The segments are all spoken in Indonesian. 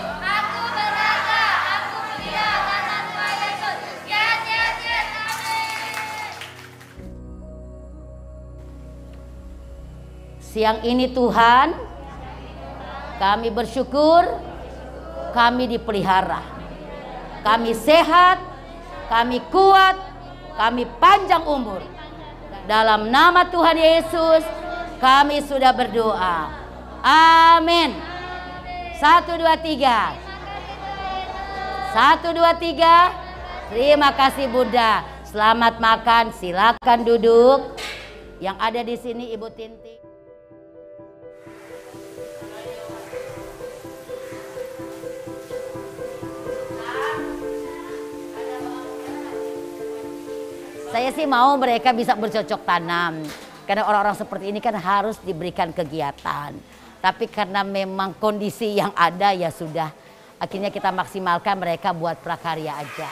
Aku berkata, aku mulia karena Tuhan Yesus. Yes, yes, yes, amin. Siang ini Tuhan, kami bersyukur, kami dipelihara. Kami sehat, kami kuat, kami panjang umur. Dalam nama Tuhan Yesus, kami sudah berdoa. Amin. 1, 2, 3. 1, 2, 3. Terima kasih Bunda. Selamat makan, silakan duduk. Yang ada di sini Ibu Tinti. Saya sih mau mereka bisa bercocok tanam. Karena orang-orang seperti ini kan harus diberikan kegiatan. Tapi karena memang kondisi yang ada ya sudah. Akhirnya kita maksimalkan mereka buat prakarya aja.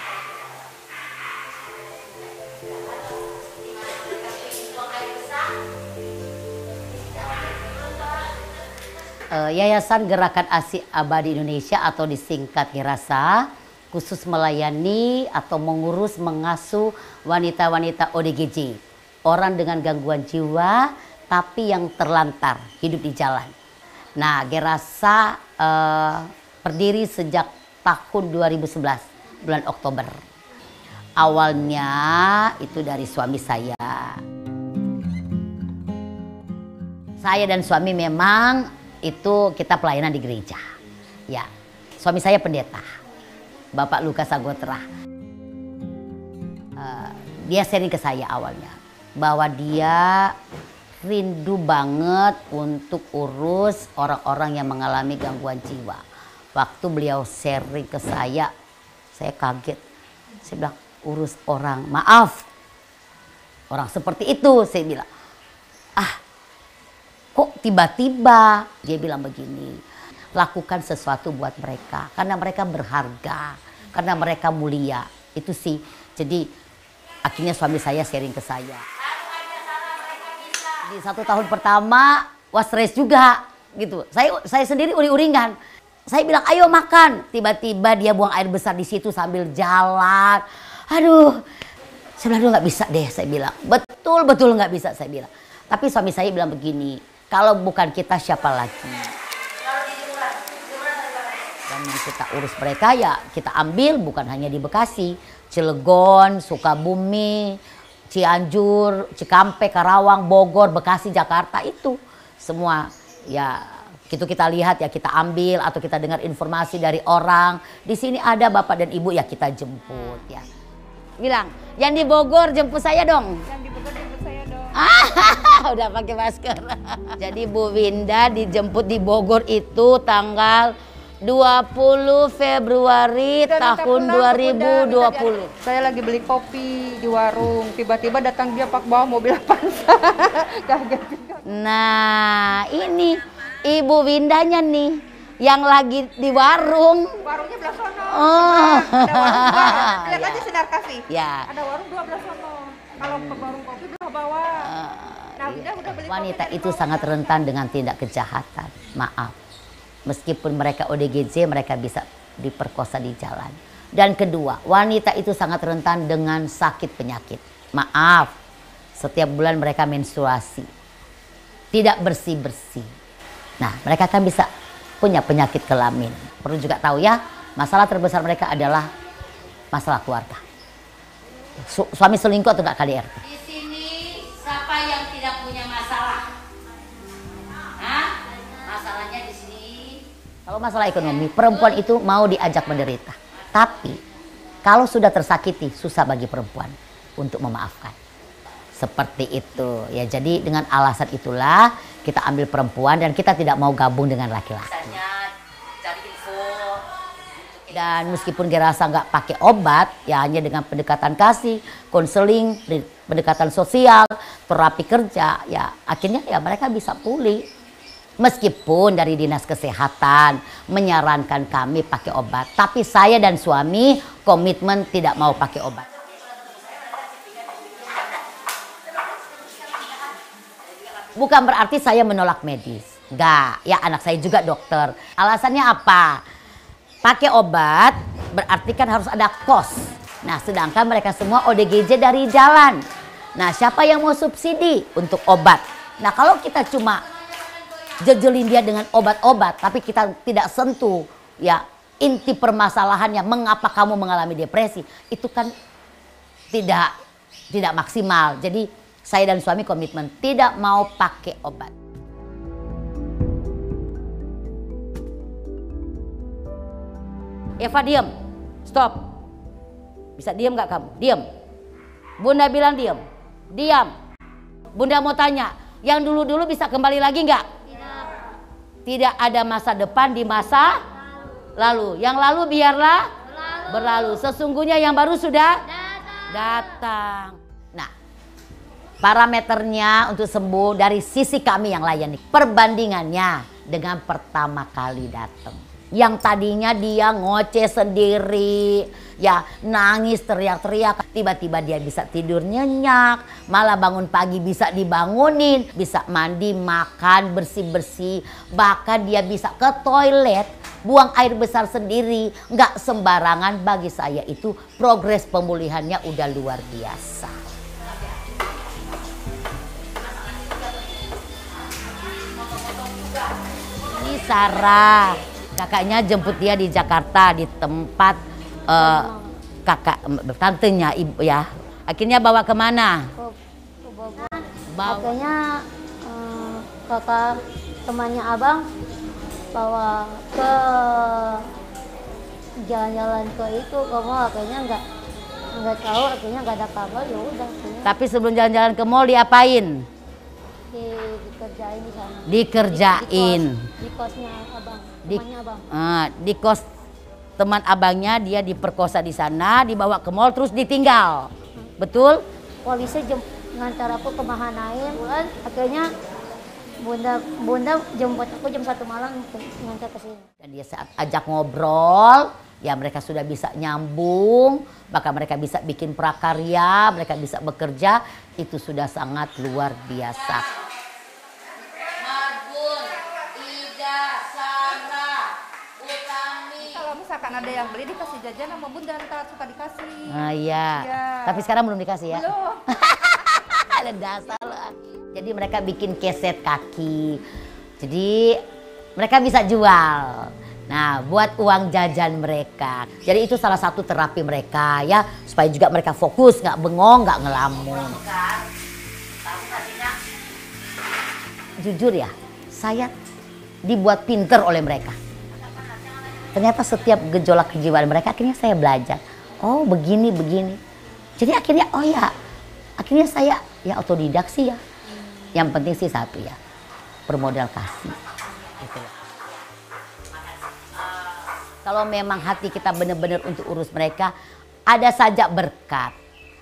Yayasan Gerakan Asi Abadi Indonesia atau disingkat GERASA khusus melayani atau mengurus mengasuh wanita-wanita ODGJ, orang dengan gangguan jiwa tapi yang terlantar hidup di jalan. Nah, GERASA berdiri sejak tahun 2011 bulan Oktober. Awalnya itu dari suami saya. Saya dan suami memang itu kita pelayanan di gereja. Ya, suami saya pendeta. Bapak Lukas Sagotra. Dia sharing ke saya awalnya bahwa dia rindu banget untuk urus orang-orang yang mengalami gangguan jiwa. Waktu beliau sharing ke saya kaget. Saya bilang, urus orang, maaf. Orang seperti itu, saya bilang. Kok tiba-tiba dia bilang begini. Lakukan sesuatu buat mereka karena mereka berharga, karena mereka mulia. Itu sih. Jadi akhirnya suami saya sharing ke saya. Di 1 tahun pertama was stres juga gitu. Saya sendiri uring-uringan. Saya bilang ayo makan. Tiba-tiba dia buang air besar di situ sambil jalan. Aduh, saya bilang nggak bisa deh. Saya bilang betul nggak bisa. Saya bilang. Tapi suami saya bilang begini. Kalau bukan kita siapa lagi? Dan kita urus mereka ya kita ambil bukan hanya di Bekasi, Cilegon, Sukabumi, Cianjur, Cikampek, Karawang, Bogor, Bekasi, Jakarta itu semua ya gitu kita lihat ya kita ambil atau kita dengar informasi dari orang di sini ada bapak dan ibu ya kita jemput ya. Bilang yang di Bogor jemput saya dong. Yang di Bogor jemput saya dong. Udah pakai masker. Jadi Bu Winda dijemput di Bogor itu tanggal 20 Februari tahun 2020. Saya lagi beli kopi di warung, tiba-tiba datang dia pak bawa mobil Avanza. Kaget juga. Nah, ini Ibu Windanya nih yang lagi di warung. Warungnya belah sono. Oh. Ada warung dua. Lihat aja Sinar Kasih. Ya. Ada warung dua belah sono. Kalau ke warung kopi belah bawah. Nah, udah beli wanita kopi itu sangat rentan dengan tindak kejahatan. Maaf. Meskipun mereka ODGJ, mereka bisa diperkosa di jalan. Dan kedua, wanita itu sangat rentan dengan sakit penyakit. Maaf, setiap bulan mereka menstruasi. Tidak bersih-bersih. Nah, mereka kan bisa punya penyakit kelamin. Perlu juga tahu ya, masalah terbesar mereka adalah masalah keluarga. Suami selingkuh atau enggak KDRT? Di sini siapa yang tidak punya masalah? Hah? Masalahnya di sini. Kalau masalah ekonomi, perempuan itu mau diajak menderita. Tapi kalau sudah tersakiti, susah bagi perempuan untuk memaafkan. Seperti itu. Ya, jadi dengan alasan itulah kita ambil perempuan dan kita tidak mau gabung dengan laki-laki. Dan meskipun GERASA nggak pakai obat, ya hanya dengan pendekatan kasih, konseling, pendekatan sosial, terapi kerja, ya akhirnya ya mereka bisa pulih. Meskipun dari Dinas Kesehatan menyarankan kami pakai obat, tapi saya dan suami komitmen tidak mau pakai obat. Bukan berarti saya menolak medis. Enggak, ya anak saya juga dokter. Alasannya apa? Pakai obat berarti kan harus ada kos. Nah, sedangkan mereka semua ODGJ dari jalan. Nah, siapa yang mau subsidi untuk obat? Nah, kalau kita cuma jejelin dia dengan obat-obat, tapi kita tidak sentuh ya inti permasalahannya, mengapa kamu mengalami depresi, itu kan tidak maksimal. Jadi saya dan suami komitmen tidak mau pakai obat. Eva diam, stop. Bisa diam gak kamu? Diam. Bunda bilang diam. Diam. Bunda mau tanya, yang dulu-dulu bisa kembali lagi nggak? Tidak. Tidak ada masa depan di masa lalu. Yang lalu biarlah berlalu. Sesungguhnya yang baru sudah datang. Nah, parameternya untuk sembuh dari sisi kami yang layani. Perbandingannya dengan pertama kali datang. Yang tadinya dia ngoceh sendiri, ya nangis teriak-teriak, tiba-tiba dia bisa tidur nyenyak, malah bangun pagi bisa dibangunin, bisa mandi, makan, bersih-bersih, bahkan dia bisa ke toilet, buang air besar sendiri, nggak sembarangan. Bagi saya itu progres pemulihannya udah luar biasa. Ini Sarah. Kakaknya jemput dia di Jakarta di tempat tantenya ibu ya. Akhirnya bawa kemana? Ke Bogor. Bawa. Akhirnya kakak temannya abang bawa ke jalan-jalan ke itu, kamu akhirnya nggak tahu, akhirnya nggak ada kabar, ya udah. Tapi sebelum jalan-jalan ke mall diapain? Dikerjain di sana. Dikerjain. Di kosnya abang. Di kos teman abangnya, dia diperkosa di sana, dibawa ke mall terus ditinggal. Betul? Polisi ngantar aku ke Mahanaim, akhirnya bunda jemput aku jam 1 malam ngantar ke sini. Dan dia saat ajak ngobrol, ya mereka sudah bisa nyambung, bahkan mereka bisa bikin prakarya, mereka bisa bekerja, itu sudah sangat luar biasa. Misalkan ada yang beli dikasih jajan sama bunda, ntar suka dikasih. Ah iya. Ya. Tapi sekarang belum dikasih ya? Belum. Ada dasar lah. Jadi mereka bikin keset kaki. Jadi mereka bisa jual. Nah, buat uang jajan mereka. Jadi itu salah satu terapi mereka ya, supaya juga mereka fokus, nggak bengong, nggak ngelamun. Jujur ya, saya dibuat pinter oleh mereka. Ternyata setiap gejolak kejiwaan mereka akhirnya saya belajar. Oh begini. Jadi akhirnya akhirnya saya ya otodidak sih ya. Yang penting sih satu ya, bermodal kasih. Gitu. Kalau memang hati kita benar-benar untuk urus mereka, ada saja berkat,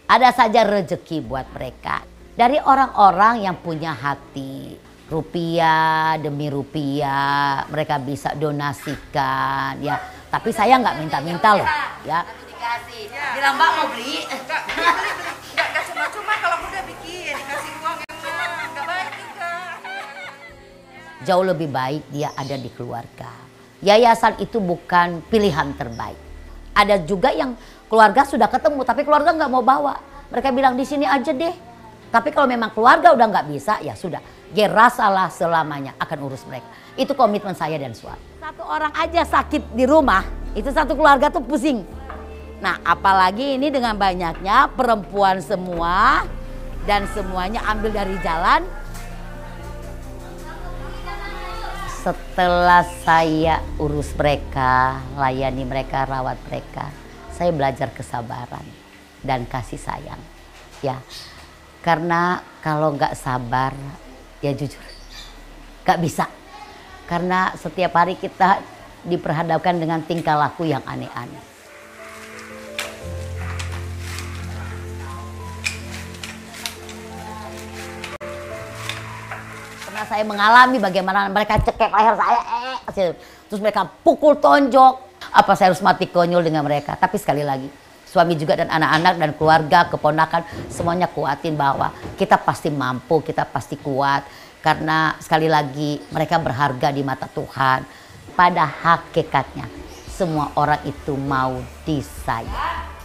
ada saja rezeki buat mereka. Dari orang-orang yang punya hati. Rupiah demi rupiah mereka bisa donasikan ya, tapi saya nggak minta-minta loh ya. Dikasih, bilang Mbak mau beli? Nggak cuma-cuma, kalau udah bikin dikasih uang emang nggak baik juga. Jauh lebih baik dia ada di keluarga. Yayasan itu bukan pilihan terbaik. Ada juga yang keluarga sudah ketemu tapi keluarga nggak mau bawa. Mereka bilang di sini aja deh. Tapi kalau memang keluarga udah nggak bisa ya sudah. Gerasalah selamanya akan urus mereka. Itu komitmen saya dan suami. Satu orang aja sakit di rumah, itu satu keluarga tuh pusing. Nah apalagi ini dengan banyaknya perempuan semua. Dan semuanya ambil dari jalan. Setelah saya urus mereka, layani mereka, rawat mereka, saya belajar kesabaran dan kasih sayang. Ya, karena kalau nggak sabar, ya jujur, gak bisa. Karena setiap hari kita diperhadapkan dengan tingkah laku yang aneh-aneh. Pernah saya mengalami bagaimana mereka cekek leher saya, terus mereka pukul tonjok. Apa saya harus mati konyol dengan mereka? Tapi sekali lagi, suami juga dan anak-anak dan keluarga, keponakan, semuanya kuatin bahwa kita pasti mampu, kita pasti kuat. Karena sekali lagi mereka berharga di mata Tuhan. Pada hakikatnya semua orang itu mau disayang.